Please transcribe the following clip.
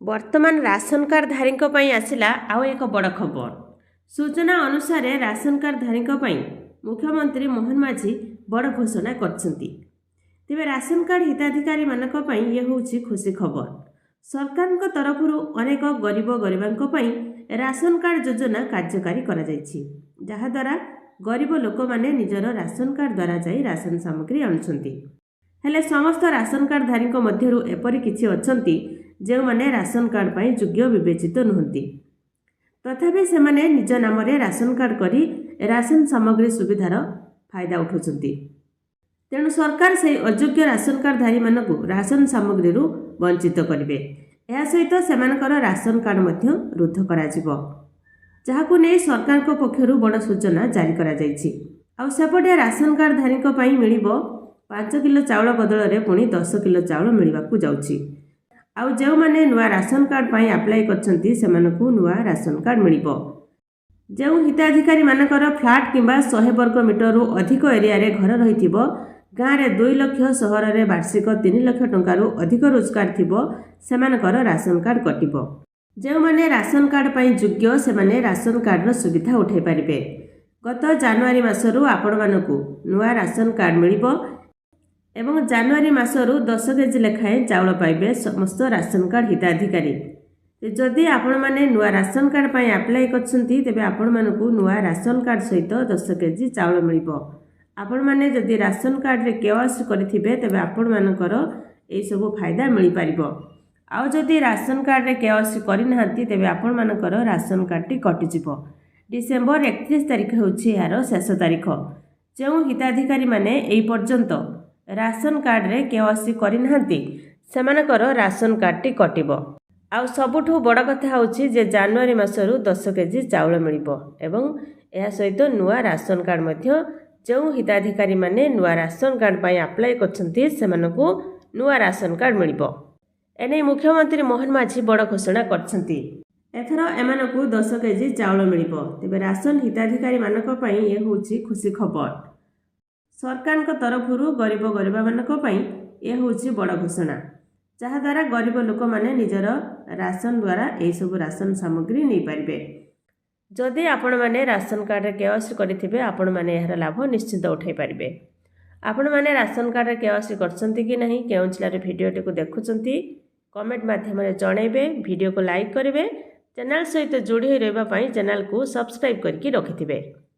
वर्तमान ration card धारी आसला आउ एक बड़ खबर। सूचना अनुसार राशन कार्ड धारी मुख्यमंत्री मोहन माझी बड़ घोषणा करछंती। तेबे राशन कार्ड हिताधिकारी मानक पई ये होउछि खुशी खबर। सरकार तरफ अनेक गरीब गरीबांक पई राशन कार्ड योजना कार्यकारी करा जायछि, जहा द्वारा गरीब लोक माने निजर राशन कार्ड द्वारा जाई राशन सामग्री आणुछंती। हेले समस्त राशन कार्ड धारी मध्यरु एपरि किछि अछंती जो माने राशन कार्ड पाई योग्य विवेचित नुहंती, तथापि से माने निज नाम राशन कार्ड करी राशन सामग्री सुविधार फायदा उठाउछंती। तेणु सरकार से अयोग्य राशन कार्ड धारी मानकु राशन सामग्री वंचित करिवे। या सहित सेमानकर राशन कार्ड मध्य रुद्ध कराजिबो, जहाकु नै सरकार को पक्षरु बड़ सूचना जारी करा जायछि। आ सेपटे राशन कार्ड धारी पई मिलिबो 5 किलो चाउल बदल रे पुणी 10 किलो चाउल मिलिबाकु जाउछि। आउ जो माने नुआ राशन कार्ड पाई अप्लाई करछंती सेमानकु नुआ राशन कार्ड मिलिबो। जो हिताधिकारी मानकर फ्लैट किंबा 100 वर्ग मीटर रु अधिक एरिया रे घर रहिथिबो, गाँ रे 2 लाख सहर रे वार्षिक 3 लाख टंका रु अधिक रोजगार थिबो, सेमानकर राशन कार्ड कटिबो। जो माने राशन कार्ड पाई योग्य से माने राशन कार्ड रो सुविधा उठाई परिबे। गत जनवरी मासरु आपण मानकु नुआ राशन कार्ड मिलिबो एवं जनवरी मासरु 10 केजी लेखाएं चाउल पाइबे समस्त राशन कार्ड हिताधिकारी। जदि आपण माने नुआ राशन कार्ड पाई अप्लाई करछंती तेबे आपण मानकु नुआ राशन कार्ड सहित 10 केजी चाउल मिलिबो। आपण माने जदि राशन कार्ड रे केवाईसी करथिबे तेबे आपण मानकर ए सब फायदा मिलि पारिबो। आउ जदि राशन कार्ड रे केवाईसी करिनाहांती तेबे आपण मानकर राशन कार्ड टी कटि जिवो। डिसेंबर 31 तारिख होछि यार शेष तारिख। जो हिताधिकारी माने एई पर्यंत राशन कार्ड रे केवाईसी करिनाहांती सेमानकर राशन कार्ड टी कटिबो। आउ सबुठु बड़ कथा होछि जे जनवरी मासरु 10 केजी चाउल मिलिबो एवं या सहित नुआ राशन कार्ड मध्य जो हिताधिकारी माने नुआ राशन कार्ड पाई अप्लाई करछंती सेमानकु नुआ राशन कार्ड मिलिबो। एने मुख्यमंत्री मोहन माझी बड़ घोषणा करछंती। एथर एमानकु 10 केजी चाउल मिलिबो। तेबे राशन हिताधिकारी मानक पई ए होछि खुशी खबर। सरकार तरफ गरीब गरीबा मानक पई ए होछि बड़ घोषणा, जहा द्वारा गरीब लोक माने निजर राशन द्वारा ए सब राशन सामग्री नहीं पारिबे। जदि आपण माने राशन कार्ड रे केवाईसी करिथिबे आपण माने एहर लाभ निश्चित उठाई पारिबे। आपण माने राशन कार्ड रे केवाईसी करछंती कि नहीं, केउ जिल्ला भिडियोटी को देखुछंती कमेंट माध्यम रे जणैबे। वीडियो को लाइक करिवे, चैनल सहित जोड़ी रहबा पई चैनल को सब्सक्राइब करके रखिथिबे।